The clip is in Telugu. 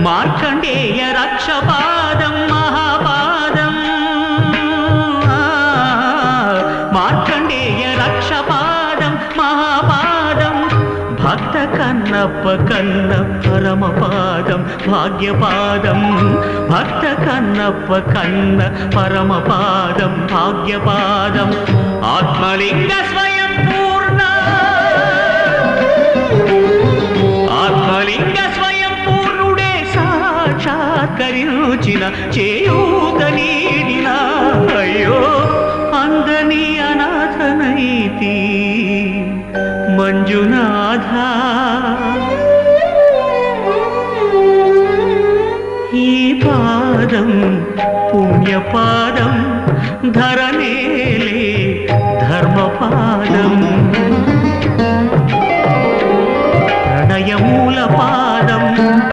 మార్కండేయ రక్షపాదం మహాపాదం మార్కండేయ రక్షపాదం మహాపాదం భక్త కన్నప్ప కన్న పరమపాదం భాగ్యపాదం భక్త కన్నప్ప కన్న పరమపాదం భాగ్యపాదం ఆత్మలింగ స్వయం పూర్ణ ఆత్మలింగ స్వయం పూర్ణుడే సాక్షాత్కరించిన చేయూత నీడిన అయ్యో అందని అనాథనైతి మంజునాథ ఈ పాదం పుణ్యపాదం ధరనేలే ధర్మపాదం